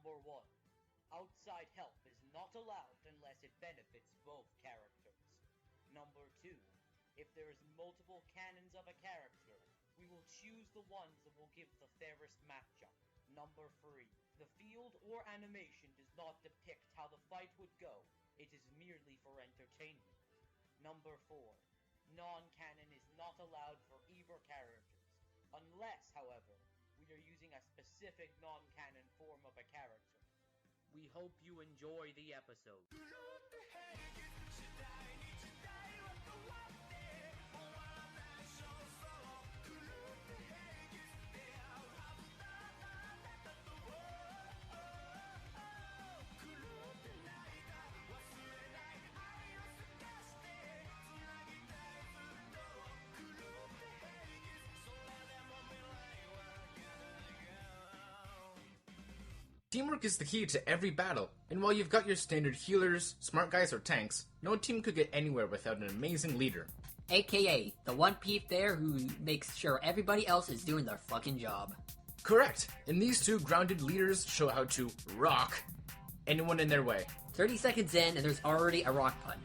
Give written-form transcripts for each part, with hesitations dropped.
Number 1. Outside help is not allowed unless it benefits both characters. Number 2. If there is multiple cannons of a character, we will choose the ones that will give the fairest matchup. Number 3. The field or animation does not depict how the fight would go. It is merely for entertainment. Number 4. Non-canon is not allowed for either characters, unless, however, we are using a specific non-canon form of a character. We hope you enjoy the episode. Teamwork is the key to every battle, and while you've got your standard healers, smart guys, or tanks, no team could get anywhere without an amazing leader. AKA, the one peep there who makes sure everybody else is doing their fucking job. Correct, and these two grounded leaders show how to rock anyone in their way. 30 seconds in and there's already a rock pun.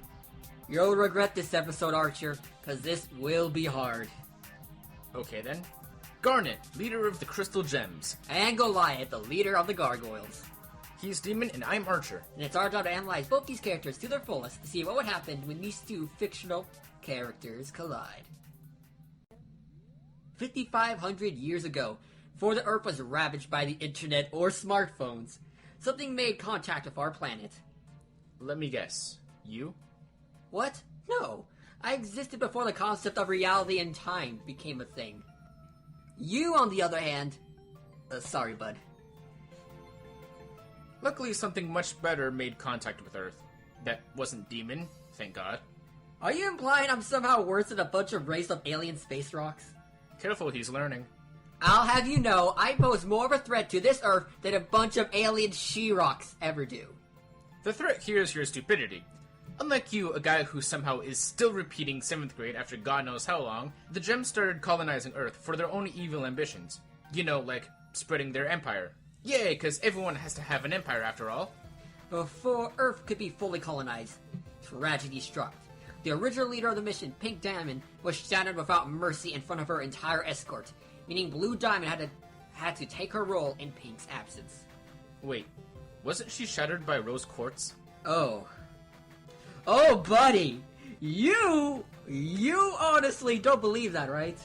You'll regret this episode, Archer, cause this will be hard. Okay then. Garnet, leader of the Crystal Gems. And Goliath, the leader of the Gargoyles. He's Demon and I'm Archer. And it's our job to analyze both these characters to their fullest to see what would happen when these two fictional characters collide. 5,500 years ago, before the Earth was ravaged by the internet or smartphones, something made contact with our planet. Let me guess. You? What? No. I existed before the concept of reality and time became a thing. You, on the other hand... sorry, bud. Luckily, something much better made contact with Earth. That wasn't Demon, thank God. Are you implying I'm somehow worse than a bunch of race of alien space rocks? Careful, he's learning. I'll have you know, I pose more of a threat to this Earth than a bunch of alien she-rocks ever do. The threat here is your stupidity. Unlike you, a guy who somehow is still repeating 7th grade after God knows how long, the Gems started colonizing Earth for their own evil ambitions. You know, like spreading their empire. Yay, because everyone has to have an empire after all. Before Earth could be fully colonized, tragedy struck. The original leader of the mission, Pink Diamond, was shattered without mercy in front of her entire escort, meaning Blue Diamond had to take her role in Pink's absence. Wait, wasn't she shattered by Rose Quartz? Oh, buddy! You honestly don't believe that, right?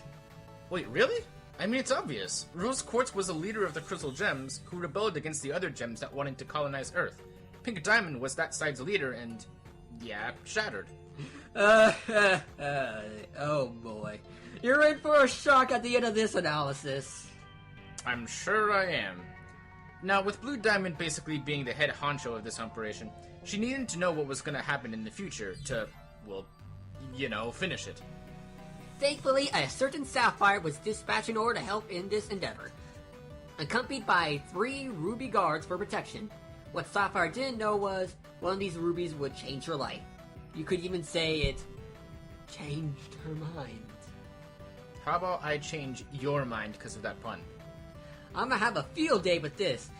Wait, really? I mean, it's obvious. Rose Quartz was a leader of the Crystal Gems who rebelled against the other gems that wanted to colonize Earth. Pink Diamond was that side's leader and, yeah, shattered. Oh boy. You're in for a shock at the end of this analysis. I'm sure I am. Now, with Blue Diamond basically being the head honcho of this operation, she needed to know what was going to happen in the future to, well, you know, finish it. Thankfully, a certain Sapphire was dispatched in order to help in this endeavor, accompanied by 3 ruby guards for protection. What Sapphire didn't know was, one of these rubies would change her life. You could even say it changed her mind. How about I change your mind because of that pun? I'm gonna have a field day with this.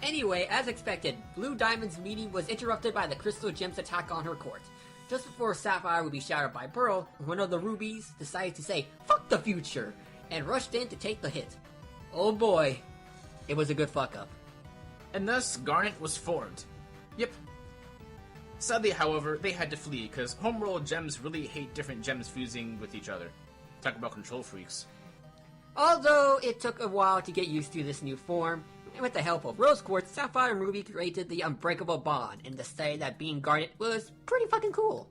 Anyway, as expected, Blue Diamond's meeting was interrupted by the Crystal Gem's attack on her court. Just before Sapphire would be shattered by Pearl, one of the rubies decided to say, "Fuck the future," and rushed in to take the hit. Oh boy, it was a good fuck up. And thus, Garnet was formed. Yep. Sadly, however, they had to flee, because homeworld gems really hate different gems fusing with each other. Talk about control freaks. Although it took a while to get used to this new form, and with the help of Rose Quartz, Sapphire and Ruby created the unbreakable bond and decided that being Garnet was pretty fucking cool.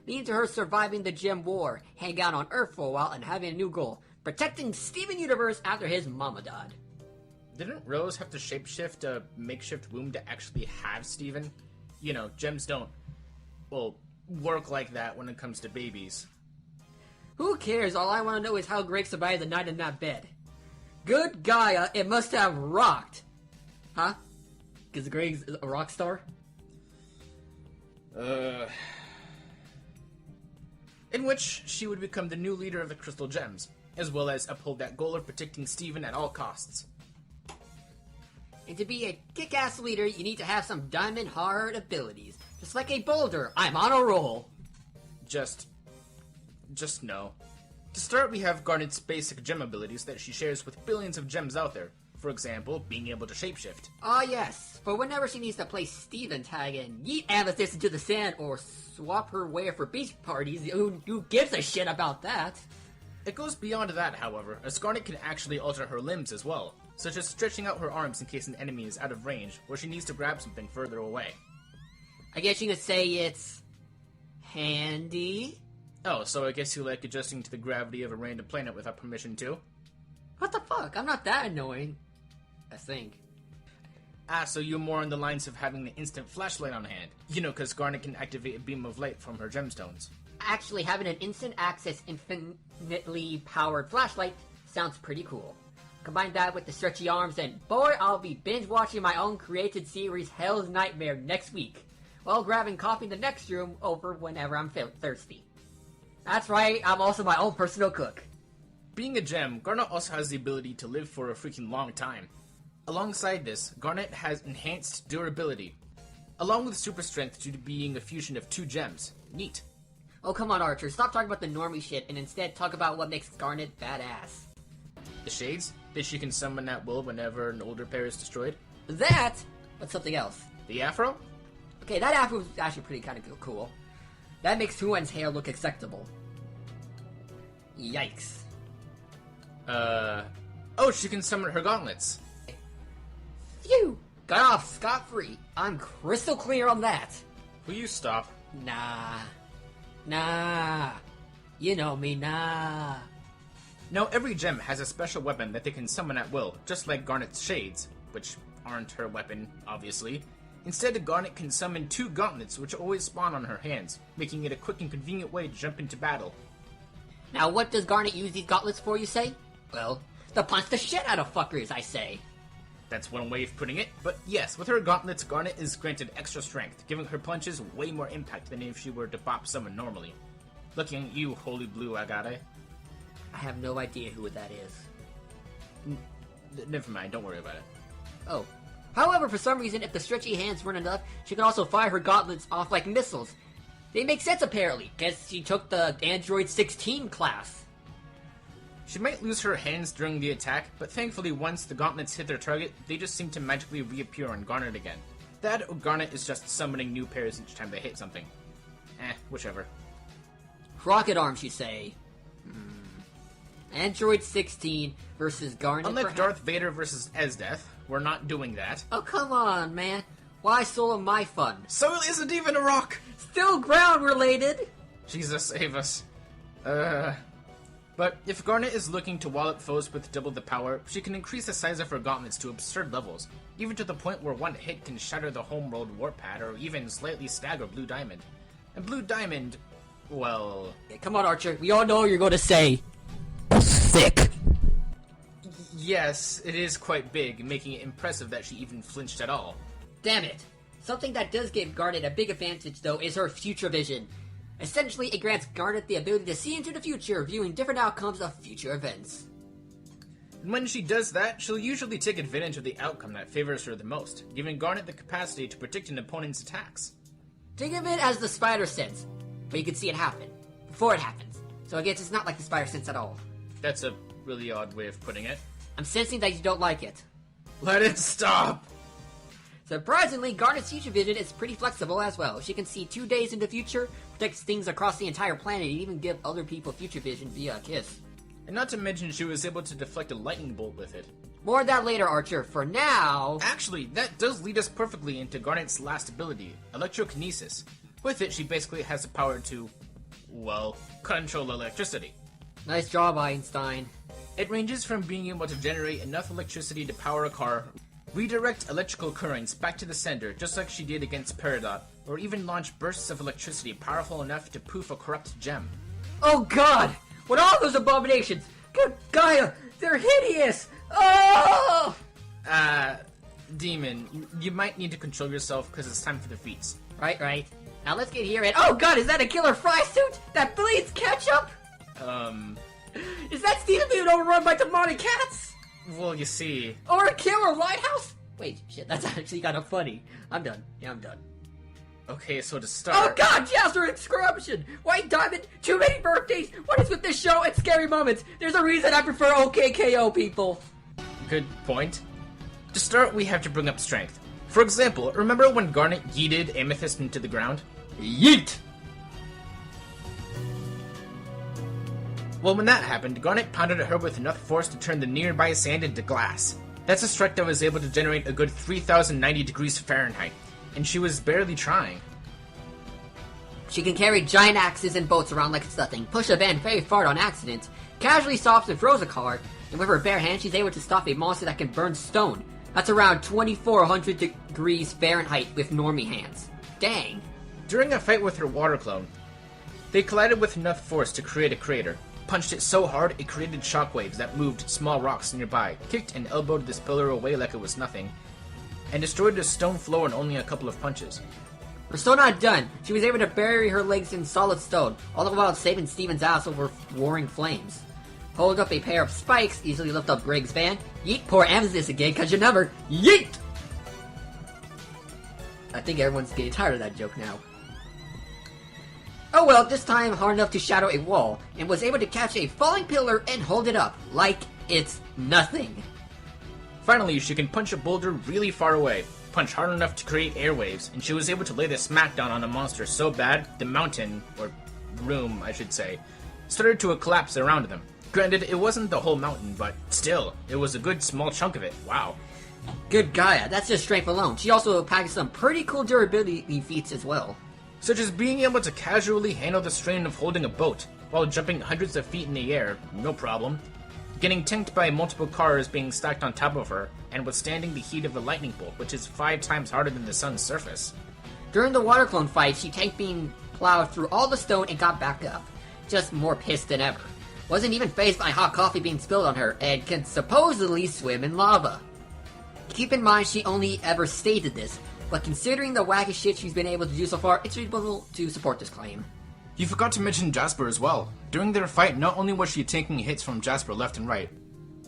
Leading to her surviving the Gem War, hanging out on Earth for a while, and having a new goal, protecting Steven Universe after his mama died. Didn't Rose have to shapeshift a makeshift womb to actually have Steven? You know, gems don't, well, work like that when it comes to babies. Who cares? All I want to know is how Greg survived the night in that bed. Good Gaia, it must have rocked. Huh? Because Greg's a rock star? In which she would become the new leader of the Crystal Gems, as well as uphold that goal of protecting Steven at all costs. And to be a kick-ass leader, you need to have some diamond hard abilities. Just like a boulder, I'm on a roll. Just no. To start, we have Garnet's basic gem abilities that she shares with billions of gems out there. For example, being able to shapeshift. Ah yes, for whenever she needs to play Steven tag and yeet Amethyst into the sand or swap her wear for beach parties, who gives a shit about that? It goes beyond that, however, as Garnet can actually alter her limbs as well, such as stretching out her arms in case an enemy is out of range or she needs to grab something further away. I guess you could say it's handy? Oh, so I guess you like adjusting to the gravity of a random planet without permission too? What the fuck? I'm not that annoying. I think. Ah, so you're more on the lines of having the instant flashlight on hand. You know, because Garnet can activate a beam of light from her gemstones. Actually, having an instant access, infinitely powered flashlight sounds pretty cool. Combine that with the stretchy arms, and boy, I'll be binge watching my own created series Hell's Nightmare next week, while grabbing coffee in the next room over whenever I'm thirsty. That's right, I'm also my own personal cook. Being a gem, Garnet also has the ability to live for a freaking long time. Alongside this, Garnet has enhanced durability, along with super strength due to being a fusion of 2 gems. Neat. Oh come on, Archer, stop talking about the normie shit and instead talk about what makes Garnet badass. The shades that she can summon at will whenever an older pair is destroyed. That, but something else. The afro? Okay, that afro is actually pretty kind of cool. That makes Huan's hair look acceptable. Yikes. Oh, she can summon her gauntlets. Phew! Got off scot-free. I'm crystal clear on that. Will you stop? Nah. You know me, nah. Now, every gem has a special weapon that they can summon at will, just like Garnet's shades, which aren't her weapon, obviously. Instead, Garnet can summon 2 gauntlets, which always spawn on her hands, making it a quick and convenient way to jump into battle. Now, what does Garnet use these gauntlets for, you say? Well, to punch the shit out of fuckers, I say. That's one way of putting it, but yes, with her gauntlets, Garnet is granted extra strength, giving her punches way more impact than if she were to bop someone normally. Looking at you, Holy Blue Agate. I have no idea who that is. Never mind, don't worry about it. Oh. However, for some reason, if the stretchy hands weren't enough, she could also fire her gauntlets off like missiles. They make sense, apparently, because she took the Android 16 class. She might lose her hands during the attack, but thankfully once the gauntlets hit their target, they just seem to magically reappear on Garnet again. That or Garnet is just summoning new pairs each time they hit something. Whichever. Rocket arms, you say? Android 16 versus Garnet. Unlike Darth Vader versus Esdeath, we're not doing that. Oh, come on, man. Why solo my fun? So it isn't even a rock! Still ground related! Jesus save us. But if Garnet is looking to wallop foes with double the power, she can increase the size of her gauntlets to absurd levels, even to the point where one hit can shatter the homeworld warp pad or even slightly stagger Blue Diamond. And Blue Diamond, well... Yeah, come on, Archer. We all know what you're going to say. Sick. Yes, it is quite big, making it impressive that she even flinched at all. Damn it. Something that does give Garnet a big advantage, though, is her future vision. Essentially, it grants Garnet the ability to see into the future, viewing different outcomes of future events. And when she does that, she'll usually take advantage of the outcome that favors her the most, giving Garnet the capacity to predict an opponent's attacks. Think of it as the spider sense, but you can see it happen, before it happens. So I guess it's not like the spider sense at all. That's a really odd way of putting it. I'm sensing that you don't like it. Let it stop! Surprisingly, Garnet's future vision is pretty flexible as well. She can see 2 days into the future, predicts things across the entire planet, and even give other people future vision via a kiss. And not to mention she was able to deflect a lightning bolt with it. More of that later, Archer. For now... Actually, that does lead us perfectly into Garnet's last ability, Electrokinesis. With it, she basically has the power to, well, control electricity. Nice job, Einstein. It ranges from being able to generate enough electricity to power a car, redirect electrical currents back to the sender just like she did against Peridot, or even launch bursts of electricity powerful enough to poof a corrupt gem. Oh god! What are those abominations? Good Gaia! They're hideous! Oh! Demon, you might need to control yourself because it's time for the feats. Right. Now let's get here and... Oh god, is that a killer fry suit? That bleeds ketchup? Is that Steven being overrun by demonic cats? Well, you see... Or a killer lighthouse? Wait, shit, that's actually kind of funny. I'm done. Yeah, I'm done. Okay, so to Oh start... god, Jasper, it's corruption! White Diamond, too many birthdays! What is with this show and scary moments? There's a reason I prefer OKKO, people! Good point. To start, we have to bring up strength. For example, remember when Garnet yeeted Amethyst into the ground? Yeet! Well, when that happened, Garnet pounded at her with enough force to turn the nearby sand into glass. That's a strike that was able to generate a good 3,090 degrees Fahrenheit, and she was barely trying. She can carry giant axes and boats around like it's nothing, push a van very far on accident, casually stops and throws a car, and with her bare hands she's able to stop a monster that can burn stone. That's around 2,400 degrees Fahrenheit with normie hands. Dang. During a fight with her water clone, they collided with enough force to create a crater. Punched it so hard it created shockwaves that moved small rocks nearby, kicked and elbowed this pillar away like it was nothing, and destroyed the stone floor in only a couple of punches. We're still not done. She was able to bury her legs in solid stone, all the while saving Steven's ass over roaring flames. Hold up a pair of spikes, easily lift up Greg's van. Yeet, poor Amethyst again, cause you never yeet! I think everyone's getting tired of that joke now. Oh well, this time hard enough to shadow a wall, and was able to catch a falling pillar and hold it up, like it's nothing. Finally, she can punch a boulder really far away, punch hard enough to create airwaves, and she was able to lay the smackdown on a monster so bad, the mountain, or room, I should say, started to collapse around them. Granted, it wasn't the whole mountain, but still, it was a good small chunk of it. Wow. Good Gaia, that's just strength alone. She also packed some pretty cool durability feats as well. Such as being able to casually handle the strain of holding a boat, while jumping hundreds of feet in the air, no problem. Getting tanked by multiple cars being stacked on top of her, and withstanding the heat of a lightning bolt, which is 5 times harder than the sun's surface. During the water clone fight, she tanked being plowed through all the stone and got back up. Just more pissed than ever. Wasn't even fazed by hot coffee being spilled on her, and can supposedly swim in lava. Keep in mind she only ever stated this, but considering the wacky shit she's been able to do so far, it's reasonable to support this claim. You forgot to mention Jasper as well. During their fight, not only was she taking hits from Jasper left and right,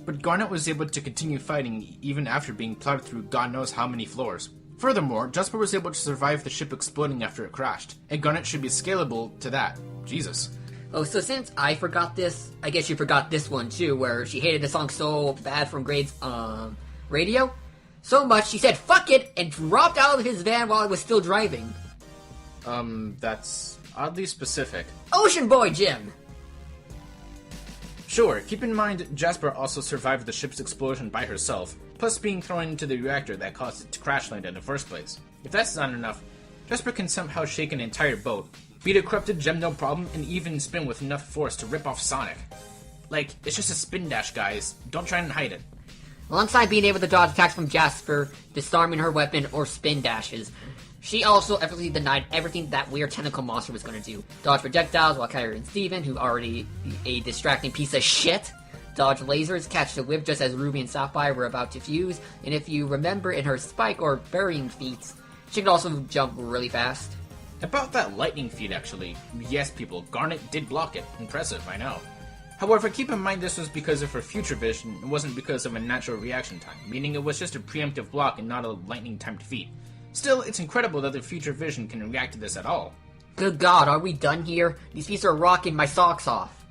but Garnet was able to continue fighting even after being plowed through God knows how many floors. Furthermore, Jasper was able to survive the ship exploding after it crashed, and Garnet should be scalable to that. Jesus. Oh, so since I forgot this, I guess you forgot this one too, where she hated the song so bad from Grade's, radio? So much, she said, fuck it, and dropped out of his van while it was still driving. That's oddly specific. Ocean Boy Jim! Sure, keep in mind, Jasper also survived the ship's explosion by herself, plus being thrown into the reactor that caused it to crash land in the first place. If that's not enough, Jasper can somehow shake an entire boat, beat a corrupted gem no problem, and even spin with enough force to rip off Sonic. Like, it's just a spin dash, guys. Don't try and hide it. Alongside being able to dodge attacks from Jasper, disarming her weapon, or spin dashes, she also effortlessly denied everything that weird tentacle monster was going to do. Dodge projectiles while carrying Steven, who already a distracting piece of shit. Dodge lasers, catch the whip just as Ruby and Sapphire were about to fuse, and if you remember in her spike or burying feats, she could also jump really fast. About that lightning feat, actually. Yes, people, Garnet did block it. Impressive, I know. However, keep in mind this was because of her future vision, it wasn't because of a natural reaction time, meaning it was just a preemptive block and not a lightning-timed feat. Still, it's incredible that the future vision can react to this at all. Good god, are we done here? These feats are rocking my socks off.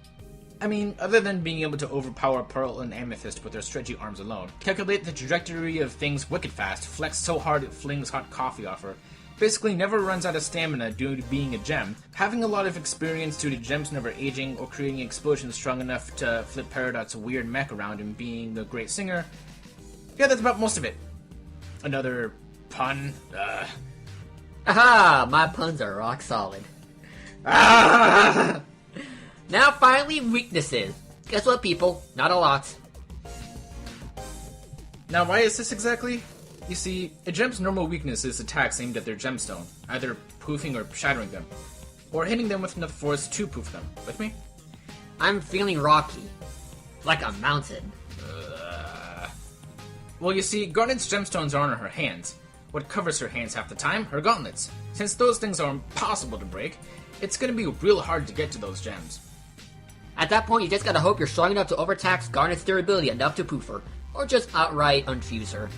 I mean, other than being able to overpower Pearl and Amethyst with their stretchy arms alone, calculate the trajectory of things wicked fast, flex so hard it flings hot coffee off her, basically never runs out of stamina due to being a gem, having a lot of experience due to gems never aging or creating explosions strong enough to flip Peridot's weird mech around and being a great singer. Yeah, that's about most of it. Another pun? Aha! My puns are rock solid. Ah! Now finally, weaknesses. Guess what, people? Not a lot. Now, why is this exactly? You see, a gem's normal weakness is attacks aimed at their gemstone, either poofing or shattering them, or hitting them with enough force to poof them. With me? I'm feeling rocky. Like a mountain. Well, you see, Garnet's gemstones are on her hands. What covers her hands half the time? Her gauntlets. Since those things are impossible to break, it's gonna be real hard to get to those gems. At that point, you just gotta hope you're strong enough to overtax Garnet's durability enough to poof her, or just outright unfuse her.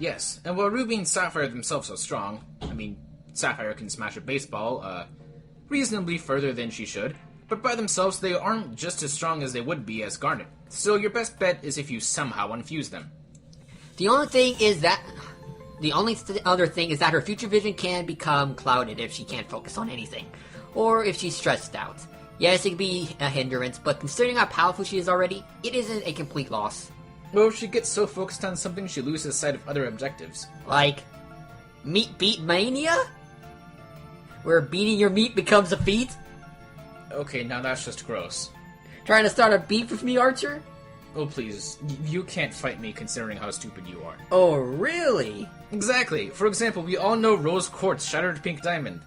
yes. And while Ruby and Sapphire themselves are strong, I mean, Sapphire can smash a baseball, reasonably further than she should, but by themselves they aren't just as strong as they would be as Garnet. So your best bet is if you somehow infuse them. The only other thing is that her future vision can become clouded if she can't focus on anything, or if she's stressed out. Yes, it can be a hindrance, but considering how powerful she is already, it isn't a complete loss. Well, if she gets so focused on something, she loses sight of other objectives. Like, meat beat mania? Where beating your meat becomes a feat? Okay, now that's just gross. Trying to start a beef with me, Archer? Oh, please. You can't fight me considering how stupid you are. Oh, really? Exactly. For example, we all know Rose Quartz shattered Pink Diamond.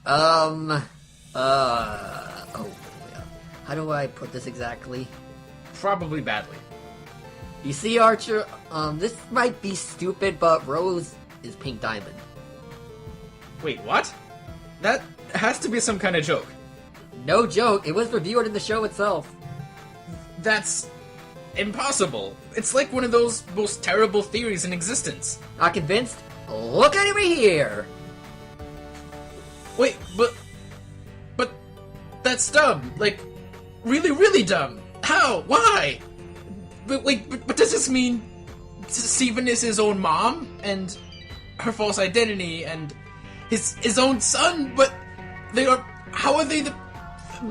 Oh, how do I put this exactly? Probably badly. You see, Archer, this might be stupid, but Rose is Pink Diamond. Wait, what? That has to be some kind of joke. No joke, it was revealed in the show itself. That's impossible. It's like one of those most terrible theories in existence. Not convinced? Look at over here! Wait, but that's dumb. Like, really, really dumb. How? Why? But does this mean Steven is his own mom and her false identity and his own son? But they are. How are they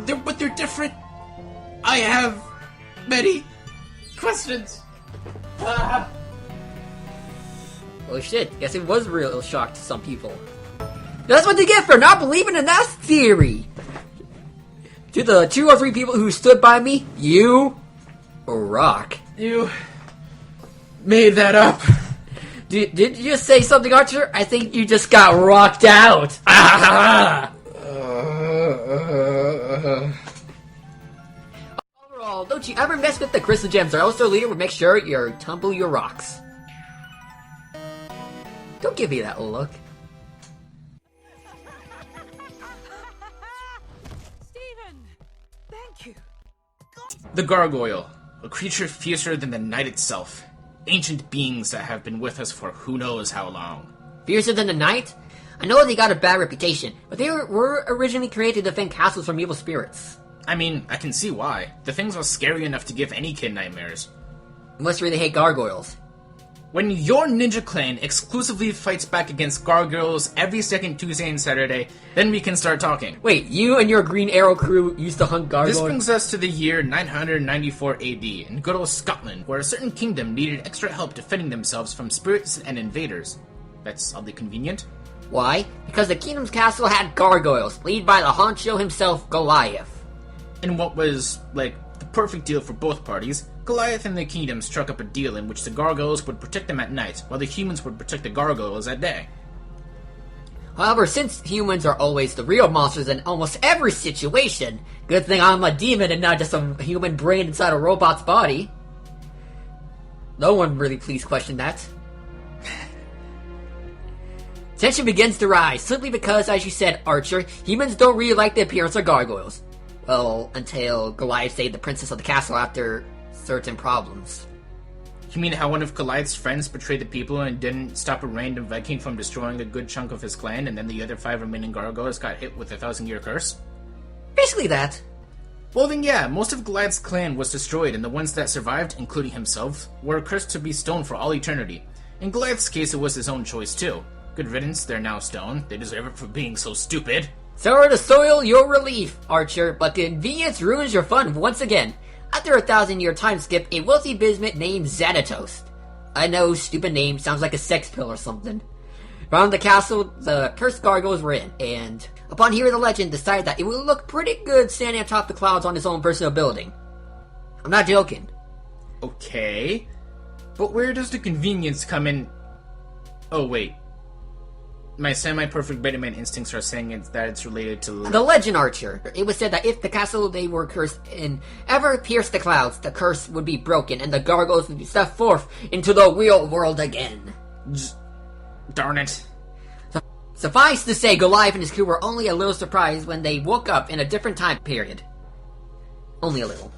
they're different. I have many questions. Oh shit, guess it was a real shock to some people. That's what they get for not believing in that theory! To the 2 or 3 people who stood by me, you rock. You made that up. Did you just say something, Archer? I think you just got rocked out. Overall, don't you ever mess with the crystal gems, or else their leader will make sure you tumble your rocks. Don't give me that look. Steven! Thank you. The Gargoyle, a creature fiercer than the night itself. Ancient beings that have been with us for who knows how long. Fiercer than the night? I know they got a bad reputation, but they were originally created to defend castles from evil spirits. I mean, I can see why. The things are scary enough to give any kid nightmares. You must really hate gargoyles. When your ninja clan exclusively fights back against gargoyles every second Tuesday and Saturday, then we can start talking. Wait, you and your Green Arrow crew used to hunt gargoyles? This brings us to the year 994 AD in good old Scotland, where a certain kingdom needed extra help defending themselves from spirits and invaders. That's oddly convenient. Why? Because the kingdom's castle had gargoyles, led by the honcho himself, Goliath. In what was, like, the perfect deal for both parties, Goliath and the kingdom struck up a deal in which the gargoyles would protect them at night, while the humans would protect the gargoyles at day. However, since humans are always the real monsters in almost every situation, good thing I'm a demon and not just a human brain inside a robot's body. No one really please question that. Tension begins to rise, simply because, as you said, Archer, humans don't really like the appearance of gargoyles. Well, until Goliath saved the princess of the castle after certain problems. You mean how one of Goliath's friends betrayed the people and didn't stop a random Viking from destroying a good chunk of his clan, and then the other 5 remaining gargoyles got hit with a 1,000-year curse? Basically that. Well then yeah, most of Goliath's clan was destroyed, and the ones that survived, including himself, were cursed to be stoned for all eternity. In Goliath's case, it was his own choice too. Good riddance, they're now stoned. They deserve it for being so stupid. Sorry to soil your relief, Archer, but the convenience ruins your fun once again. After a 1,000-year time skip, a wealthy businessman named Xanatos. I know, stupid name, sounds like a sex pill or something. Around the castle, the cursed gargoyles were in, and upon hearing the legend, decided that it would look pretty good standing atop the clouds on his own personal building. I'm not joking. Okay, but where does the convenience come in? Oh wait. My semi-perfect Bettyman instincts are saying that it's related to... The legend, Archer. It was said that if the castle they were cursed in ever pierced the clouds, the curse would be broken and the gargoyles would be stepped forth into the real world again. Darn it. Suffice to say, Goliath and his crew were only a little surprised when they woke up in a different time period. Only a little.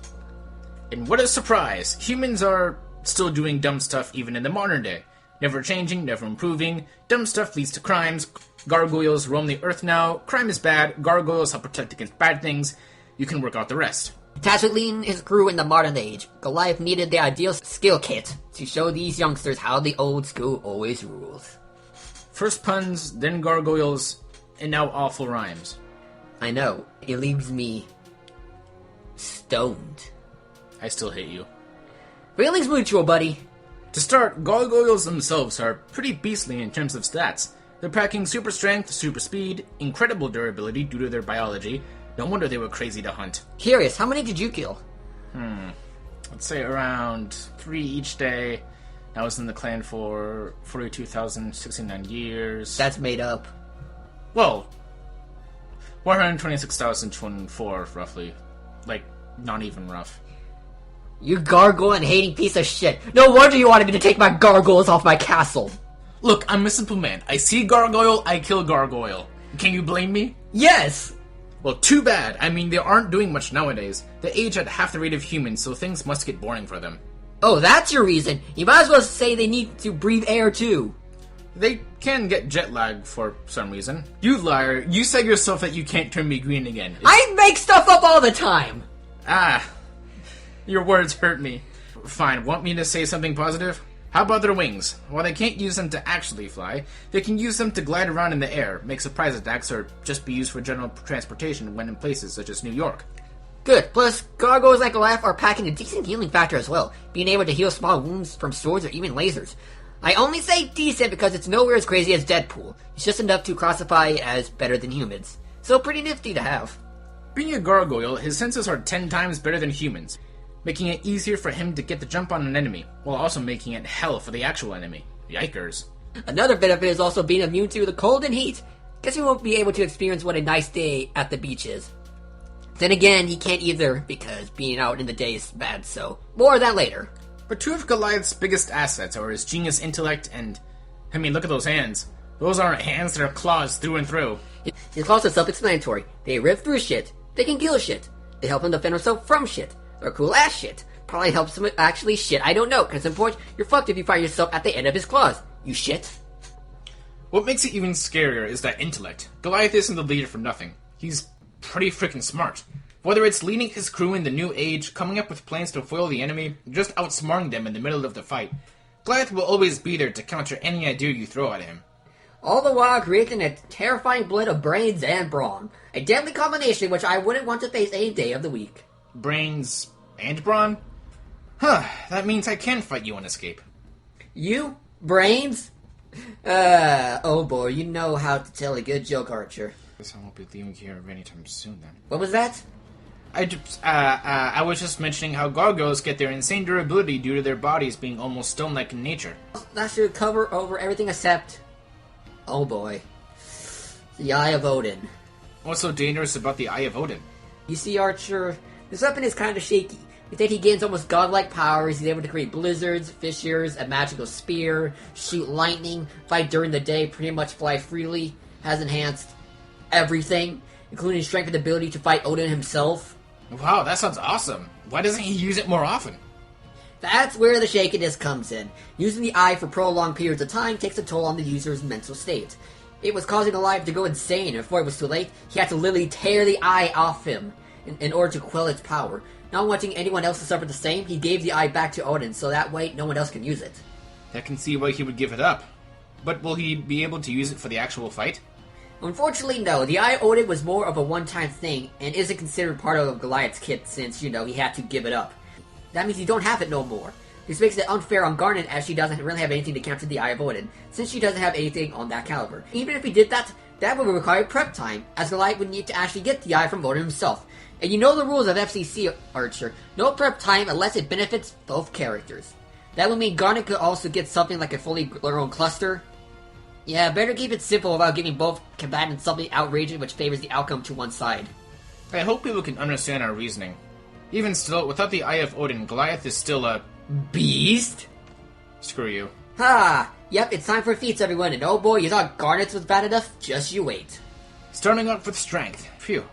And what a surprise! Humans are still doing dumb stuff even in the modern day. Never changing, never improving. Dumb stuff leads to crimes. Gargoyles roam the earth now. Crime is bad. Gargoyles help protect against bad things. You can work out the rest. Tacitly his crew in the modern age, Goliath needed the ideal skill kit to show these youngsters how the old school always rules. First puns, then gargoyles, and now awful rhymes. I know, it leaves me stoned. I still hate you. Feelings mutual, buddy. To start, gargoyles themselves are pretty beastly in terms of stats. They're packing super strength, super speed, incredible durability due to their biology. No wonder they were crazy to hunt. Curious, how many did you kill? Let's say around 3 each day. I was in the clan for 42,069 years. That's made up. Well, 126,024, roughly. Like, not even rough. You gargoyle and hating piece of shit. No wonder you wanted me to take my gargoyles off my castle. Look, I'm a simple man. I see gargoyle, I kill gargoyle. Can you blame me? Yes! Well, too bad. I mean, they aren't doing much nowadays. They age at half the rate of humans, so things must get boring for them. Oh, that's your reason. You might as well say they need to breathe air, too. They can get jet lag for some reason. You liar. You said yourself that you can't turn me green again. I make stuff up all the time! Your words hurt me. Fine, want me to say something positive? How about their wings? While they can't use them to actually fly, they can use them to glide around in the air, make surprise attacks, or just be used for general transportation when in places such as New York. Good. Plus, gargoyles like Goliath are packing a decent healing factor as well, being able to heal small wounds from swords or even lasers. I only say decent because it's nowhere as crazy as Deadpool. It's just enough to classify as better than humans. So pretty nifty to have. Being a gargoyle, his senses are 10 times better than humans, making it easier for him to get the jump on an enemy, while also making it hell for the actual enemy. Yikers. Another benefit is also being immune to the cold and heat. Guess we won't be able to experience what a nice day at the beach is. Then again, he can't either, because being out in the day is bad, so more of that later. But two of Goliath's biggest assets are his genius intellect and... I mean, look at those hands. Those aren't hands, they're claws through and through. His claws are self-explanatory. They rip through shit. They can kill shit. They help him defend himself from shit. They're cool ass shit. Probably helps him with actually shit. I don't know, because at some point, you're fucked if you find yourself at the end of his claws. You shit. What makes it even scarier is that intellect. Goliath isn't the leader for nothing. He's pretty freaking smart. Whether it's leading his crew in the new age, coming up with plans to foil the enemy, or just outsmarting them in the middle of the fight, Goliath will always be there to counter any idea you throw at him. All the while creating a terrifying blend of brains and brawn. A deadly combination which I wouldn't want to face any day of the week. Brains and brawn? Huh, that means I can fight you and escape. You? Brains? Oh boy, you know how to tell a good joke, Archer. Guess I won't be leaving here anytime soon then. What was that? I was just mentioning how gargoyles get their insane durability due to their bodies being almost stone-like in nature. That should cover over everything except... oh boy. The Eye of Odin. What's so dangerous about the Eye of Odin? You see, Archer, this weapon is kind of shaky. Instead, he gains almost godlike powers. He's able to create blizzards, fissures, a magical spear, shoot lightning, fight during the day, pretty much fly freely, has enhanced everything, including strength and ability to fight Odin himself. Wow, that sounds awesome. Why doesn't he use it more often? That's where the shakiness comes in. Using the eye for prolonged periods of time takes a toll on the user's mental state. It was causing Goliath to go insane, and before it was too late, he had to literally tear the eye off him in order to quell its power. Not wanting anyone else to suffer the same, he gave the eye back to Odin, so that way no one else can use it. I can see why he would give it up. But will he be able to use it for the actual fight? Unfortunately, no. The Eye of Odin was more of a one-time thing, and isn't considered part of Goliath's kit since, he had to give it up. That means you don't have it no more. This makes it unfair on Garnet, as she doesn't really have anything to counter the Eye of Odin, since she doesn't have anything on that caliber. Even if he did that, that would require prep time, as Goliath would need to actually get the Eye from Odin himself. And you know the rules of FCC, Archer. No prep time unless it benefits both characters. That would mean Garnet could also get something like a fully grown cluster. Yeah, better keep it simple without giving both combatants something outrageous which favors the outcome to one side. I hope people can understand our reasoning. Even still, without the Eye of Odin, Goliath is still a... beast? Screw you. Ha! Yep, it's time for feats, everyone, and oh boy, you thought Garnet's was bad enough? Just you wait. Starting out with strength. Phew.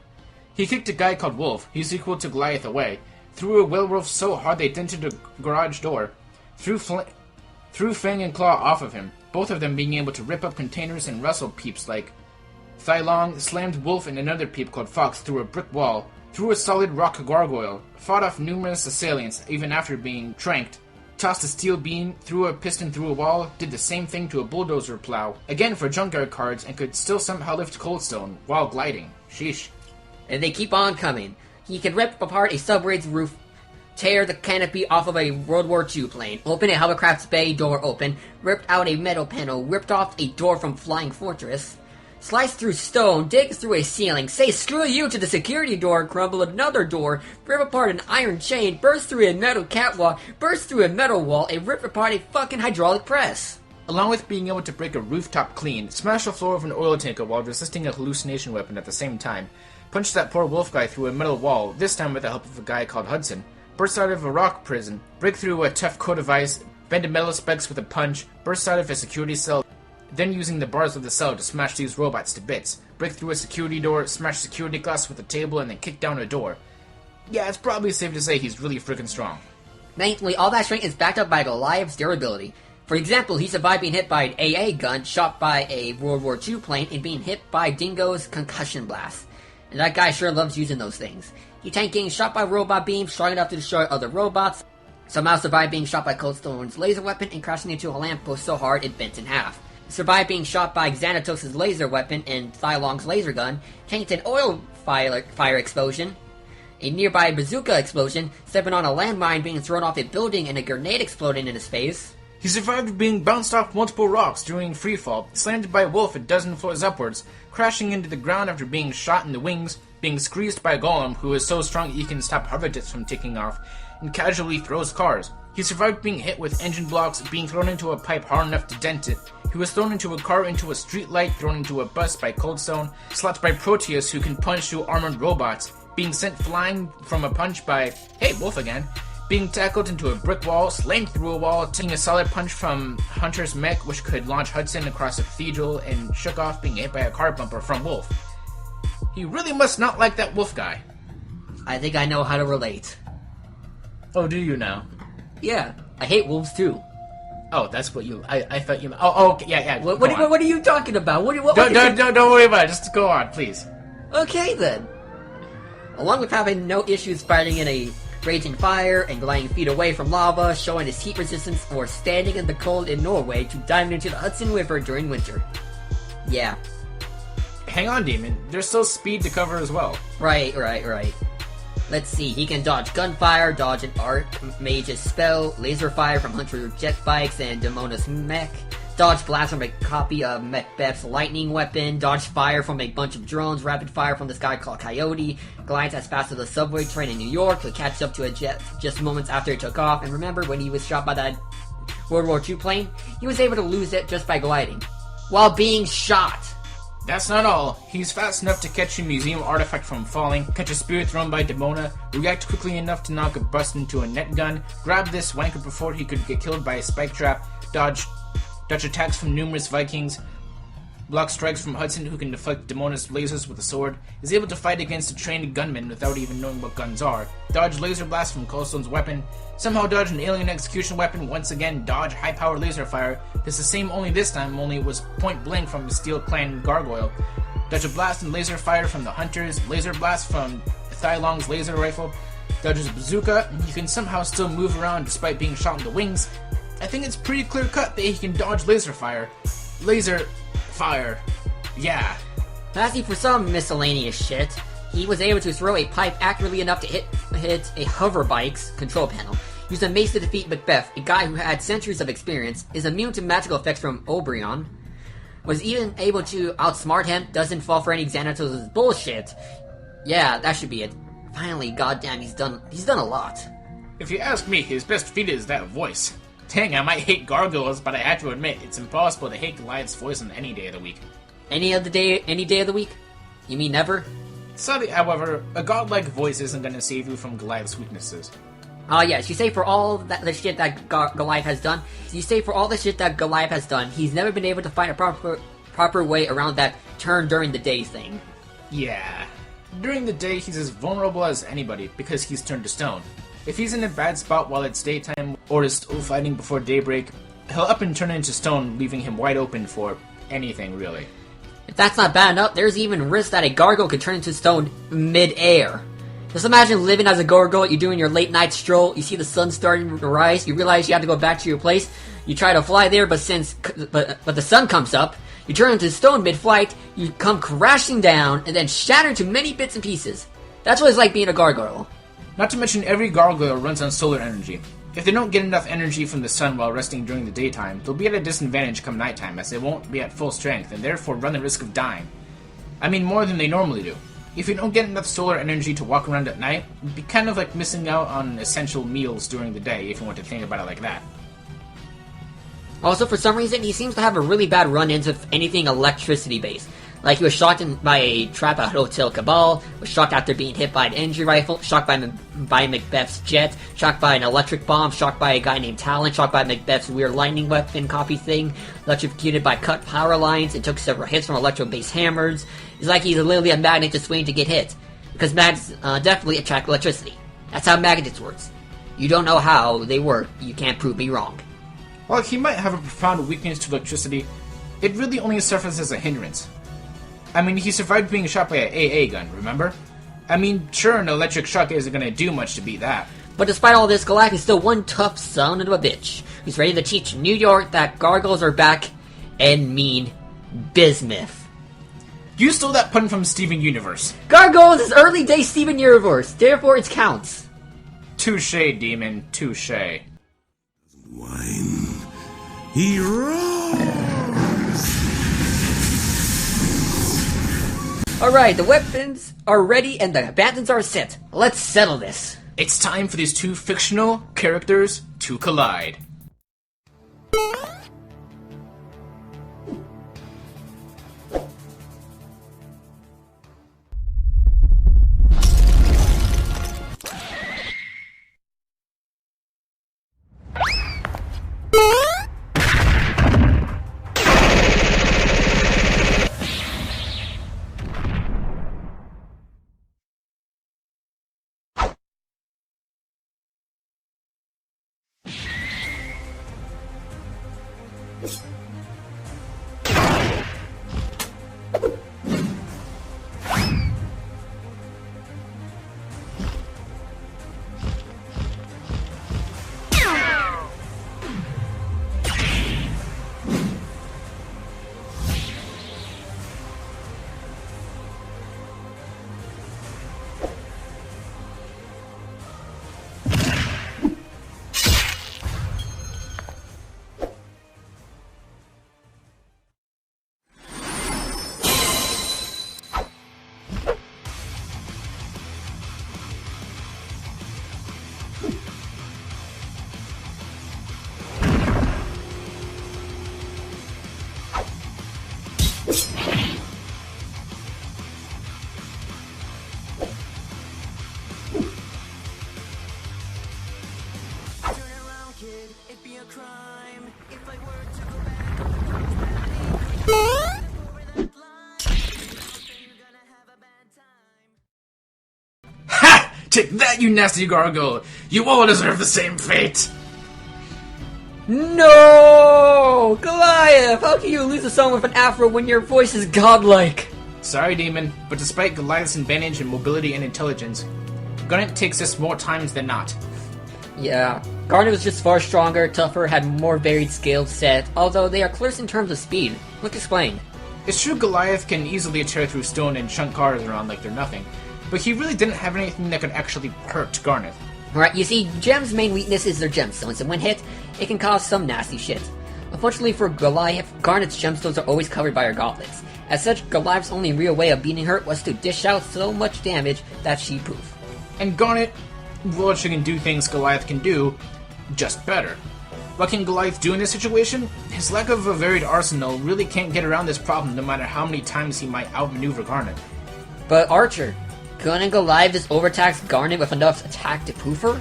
He kicked a guy called Wolf, he's equal to Goliath, away, threw a werewolf so hard they dented a garage door, threw threw Fang and Claw off of him, both of them being able to rip up containers and wrestle peeps like Thylong, slammed Wolf and another peep called Fox through a brick wall, threw a solid rock gargoyle, fought off numerous assailants even after being tranked, tossed a steel beam, threw a piston through a wall, did the same thing to a bulldozer plow, again for junkyard cards, and could still somehow lift Coldstone while gliding. Sheesh. And they keep on coming. He can rip apart a subway's roof, tear the canopy off of a World War II plane, open a hovercraft's bay door open, ripped out a metal panel, ripped off a door from Flying Fortress, slice through stone, dig through a ceiling, say screw you to the security door, crumble another door, rip apart an iron chain, burst through a metal catwalk, burst through a metal wall, and rip apart a fucking hydraulic press. Along with being able to break a rooftop clean, smash the floor of an oil tanker while resisting a hallucination weapon at the same time, punch that poor wolf guy through a metal wall, this time with the help of a guy called Hudson, burst out of a rock prison, break through a tough coat of ice, bend a metal spikes with a punch, burst out of a security cell, then using the bars of the cell to smash these robots to bits, break through a security door, smash security glass with a table, and then kick down a door. Yeah, it's probably safe to say he's really freaking strong. Thankfully, all that strength is backed up by Goliath's durability. For example, he survived being hit by an AA gun, shot by a World War II plane, and being hit by Dingo's concussion blast. And that guy sure loves using those things. He tanked getting shot by robot beams, strong enough to destroy other robots, somehow survived being shot by Coldstone's laser weapon, and crashing into a lamppost so hard it bent in half. Survived being shot by Xanatos' laser weapon and Thylong's laser gun, tanked an oil fire explosion, a nearby bazooka explosion, stepping on a landmine being thrown off a building and a grenade exploding in his face. He survived being bounced off multiple rocks during freefall, slammed by a wolf a dozen floors upwards, crashing into the ground after being shot in the wings, being squeezed by a golem who is so strong he can stop hover jets from taking off, and casually throws cars. He survived being hit with engine blocks, being thrown into a pipe hard enough to dent it. He was thrown into a car, into a street light, thrown into a bus by Coldstone, slapped by Proteus who can punch through armored robots, being sent flying from a punch by, hey, Wolf again, being tackled into a brick wall, slammed through a wall, taking a solid punch from Hunter's mech which could launch Hudson across a cathedral, and shook off being hit by a car bumper from Wolf. He really must not like that Wolf guy. I think I know how to relate. Oh, do you now? Yeah, I hate wolves too. Oh, that's what you... I thought you... Oh, okay, yeah. What are you talking about? Don't worry about it. Just go on, please. Okay, then. Along with having no issues fighting in a raging fire and gliding feet away from lava, showing his heat resistance, or standing in the cold in Norway to diving into the Hudson River during winter. Yeah. Hang on, Demon. There's still speed to cover as well. Right. Let's see, he can dodge gunfire, dodge an Archmage's spell, laser fire from Hunter jet bikes and Demona's mech, dodge blast from a copy of Macbeth's lightning weapon, dodge fire from a bunch of drones, rapid fire from this guy called Coyote, glides as fast as a subway train in New York to catch up to a jet just moments after it took off, and remember when he was shot by that World War II plane? He was able to lose it just by gliding, while being shot. That's not all. He's fast enough to catch a museum artifact from falling, catch a spear thrown by Demona, react quickly enough to knock a bust into a net gun, grab this wanker before he could get killed by a spike trap, dodge attacks from numerous Vikings, block strikes from Hudson who can deflect Demona's lasers with a sword, is able to fight against a trained gunman without even knowing what guns are, dodge laser blast from Coldstone's weapon, somehow dodge an alien execution weapon, once again dodge high-powered laser fire, it's the same only this time, only it was point blank from the Steel Clan Gargoyle, dodge a blast and laser fire from the Hunters, laser blast from Thylong's laser rifle, dodges a bazooka, and you can somehow still move around despite being shot in the wings. I think it's pretty clear cut that he can dodge laser fire. Laser fire. Yeah. Lastly, for some miscellaneous shit, he was able to throw a pipe accurately enough to hit a hover bike's control panel. Used a mace to defeat Macbeth, a guy who had centuries of experience, is immune to magical effects from Oberon, was even able to outsmart him, doesn't fall for any Xanatos' bullshit. Yeah, that should be it. Finally, goddamn, he's done a lot. If you ask me, his best feat is that voice. Dang, I might hate Gargoyles, but I have to admit, it's impossible to hate Goliath's voice on any day of the week. Any day of the week? You mean never? Sadly, however, a godlike voice isn't going to save you from Goliath's weaknesses. Yes, you say for all the shit that Goliath has done, he's never been able to find a proper way around that turn during the day thing. Yeah. During the day, he's as vulnerable as anybody, because he's turned to stone. If he's in a bad spot while it's daytime, or is still fighting before daybreak, he'll up and turn into stone, leaving him wide open for anything, really. If that's not bad enough, there's even risk that a gargoyle could turn into stone mid-air. Just imagine living as a gargoyle, you're doing your late night stroll, you see the sun starting to rise, you realize you have to go back to your place, you try to fly there, but the sun comes up, you turn into stone mid-flight, you come crashing down, and then shatter into many bits and pieces. That's what it's like being a gargoyle. Not to mention every gargoyle runs on solar energy. If they don't get enough energy from the sun while resting during the daytime, they'll be at a disadvantage come nighttime, as they won't be at full strength, and therefore run the risk of dying. I mean, more than they normally do. If you don't get enough solar energy to walk around at night, it'd be kind of like missing out on essential meals during the day, if you want to think about it like that. Also, for some reason, he seems to have a really bad run-ins with anything electricity-based. Like, he was shot by a trap at Hotel Cabal, was shocked after being hit by an energy rifle, shocked by Macbeth's jet, shocked by an electric bomb, shocked by a guy named Talon, shocked by Macbeth's weird lightning weapon copy thing, electrocuted by cut power lines, and took several hits from electro-based hammers. It's like he's literally a magnet just waiting to get hit. Because magnets definitely attract electricity. That's how magnets works. You don't know how they work, you can't prove me wrong. While he might have a profound weakness to electricity, it really only surfaces as a hindrance. I mean, he survived being shot by an AA gun, remember? I mean, sure, an electric shock isn't gonna do much to beat that. But despite all this, Goliath is still one tough son of a bitch, who's ready to teach New York that gargoyles are back and mean bismuth. You stole that pun from Steven Universe. Gargoyles is early day Steven Universe, therefore it counts. Touche, demon, touche. Wine. He roars! Alright, the weapons are ready and the batons are set. Let's settle this. It's time for these two fictional characters to collide. Take that, you nasty gargoyle! You all deserve the same fate! No! Goliath! How can you lose a song with an afro when your voice is godlike? Sorry, demon, but despite Goliath's advantage in mobility and intelligence, Garnet takes this more times than not. Yeah, Garnet was just far stronger, tougher, had more varied skill set, although they are close in terms of speed. Let's explain. It's true Goliath can easily tear through stone and chunk cars around like they're nothing, but he really didn't have anything that could actually hurt Garnet. Alright, you see, Gem's main weakness is their gemstones, and when hit, it can cause some nasty shit. Unfortunately for Goliath, Garnet's gemstones are always covered by her gauntlets. As such, Goliath's only real way of beating her was to dish out so much damage that she'd poof. And Garnet, well, she can do things Goliath can do, just better. What can Goliath do in this situation? His lack of a varied arsenal really can't get around this problem no matter how many times he might outmaneuver Garnet. But Archer, couldn't Goliath just overtax Garnet with enough attack to poof her?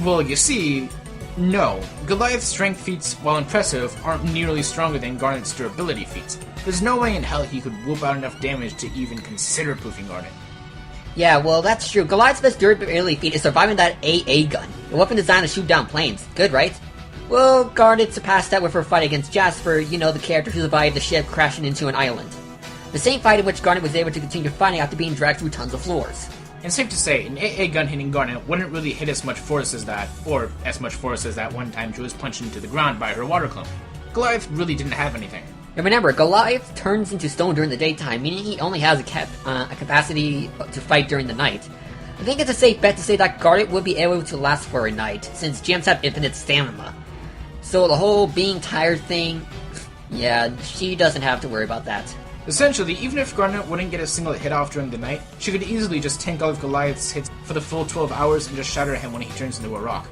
Well, you see, no. Goliath's strength feats, while impressive, aren't nearly stronger than Garnet's durability feats. There's no way in hell he could whoop out enough damage to even consider poofing Garnet. Yeah, well, that's true. Goliath's best durability feat is surviving that AA gun, a weapon designed to shoot down planes. Good, right? Well, Garnet surpassed that with her fight against Jasper, you know, the character who survived the ship crashing into an island. The same fight in which Garnet was able to continue fighting after being dragged through tons of floors. And safe to say, an AA gun hitting Garnet wouldn't really hit as much force as that, or as much force as that one time she was punched into the ground by her water clone. Goliath really didn't have anything. And remember, Goliath turns into stone during the daytime, meaning he only has a capacity to fight during the night. I think it's a safe bet to say that Garnet would be able to last for a night, since gems have infinite stamina. So the whole being tired thing, yeah, she doesn't have to worry about that. Essentially, even if Garnet wouldn't get a single hit off during the night, she could easily just tank all of Goliath's hits for the full 12 hours and just shatter him when he turns into a rock.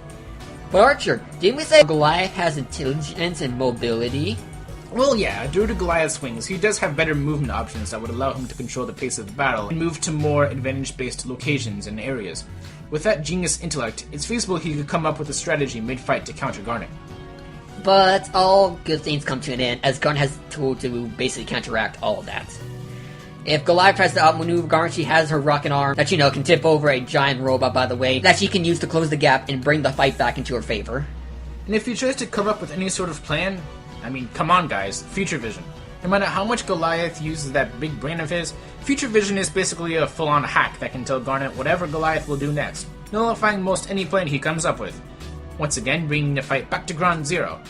But Archer, didn't we say Goliath has intelligence and mobility? Well, yeah, due to Goliath's wings, he does have better movement options that would allow him to control the pace of the battle and move to more advantage-based locations and areas. With that genius intellect, it's feasible he could come up with a strategy mid-fight to counter Garnet. But all good things come to an end, as Garnet has tool to basically counteract all of that. If Goliath tries to outmaneuver Garnet, she has her rocket arm that, you know, can tip over a giant robot, by the way, that she can use to close the gap and bring the fight back into her favor. And if he tries to come up with any sort of plan, I mean, come on guys, future vision. No matter how much Goliath uses that big brain of his, future vision is basically a full-on hack that can tell Garnet whatever Goliath will do next, nullifying most any plan he comes up with. Once again, bringing the fight back to ground zero.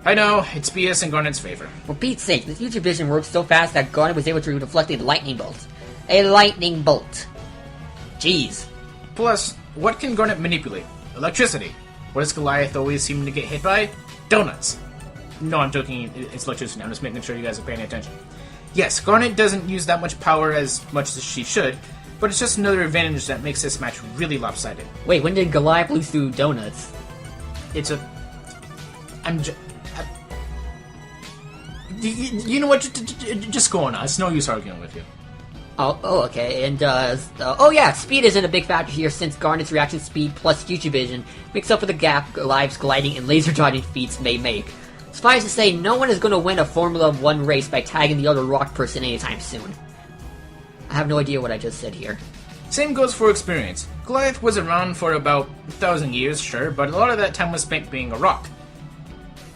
I know, it's BS in Garnet's favor. For Pete's sake, the future vision works so fast that Garnet was able to deflect a lightning bolt. A lightning bolt. Jeez. Plus, what can Garnet manipulate? Electricity. What does Goliath always seem to get hit by? Donuts. No, I'm joking, it's electricity. I'm just making sure you guys are paying attention. Yes, Garnet doesn't use that much power as much as she should, but it's just another advantage that makes this match really lopsided. Wait, when did Goliath lose to donuts? It's a... You know what? Just go on. It's no use arguing with you. Oh, okay. And, oh yeah, speed isn't a big factor here since Garnet's reaction speed plus future vision makes up for the gap Goliath's gliding and laser dodging feats may make. Suffice to say, no one is going to win a Formula 1 race by tagging the other rock person anytime soon. I have no idea what I just said here. Same goes for experience. Goliath was around for about 1,000 years, sure, but a lot of that time was spent being a rock.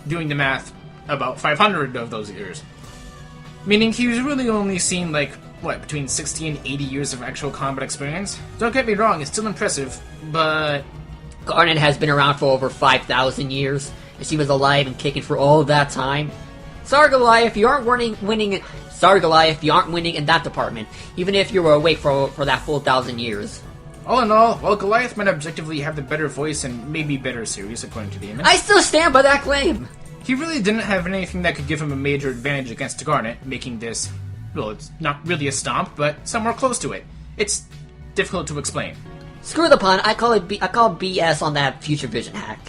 Doing the math, about 500 of those years. Meaning he was really only seen, like, between 60 and 80 years of actual combat experience? Don't get me wrong, it's still impressive, but... Garnet has been around for over 5,000 years, and she was alive and kicking for all that time. Sorry, Goliath, you aren't winning. Sorry, Goliath, you aren't winning in that department, even if you were awake for that full 1,000 years. All in all, while Goliath might objectively have the better voice and maybe better series, according to the image, I still stand by that claim! He really didn't have anything that could give him a major advantage against Garnet, making this, well, it's not really a stomp, but somewhere close to it. It's difficult to explain. Screw the pun, I call BS on that future vision hack.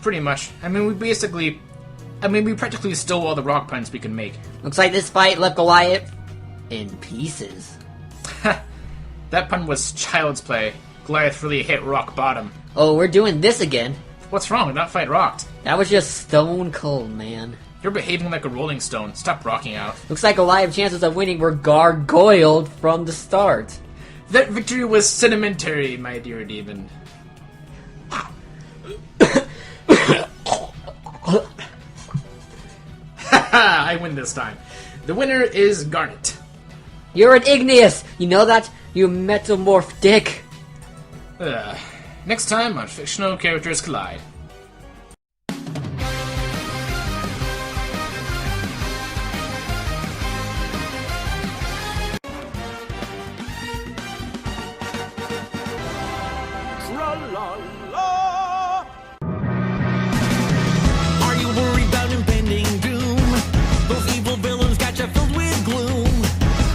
Pretty much. I mean, we practically stole all the rock puns we could make. Looks like this fight left Goliath in pieces. That pun was child's play. Goliath really hit rock bottom. Oh, we're doing this again. What's wrong? That fight rocked. That was just stone cold, man. You're behaving like a rolling stone. Stop rocking out. Looks like Goliath's chances of winning were gargoyled from the start. That victory was sedimentary, my dear demon. I win this time. The winner is Garnet. You're an igneous! You know that? You metamorph dick! Next time on Fictional Characters Collide. Are you worried about impending doom? Those evil villains got you filled with gloom.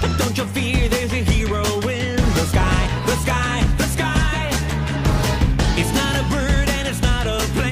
But don't you fear, there's a hero in the sky, the sky, the sky. It's not a bird and it's not a plane.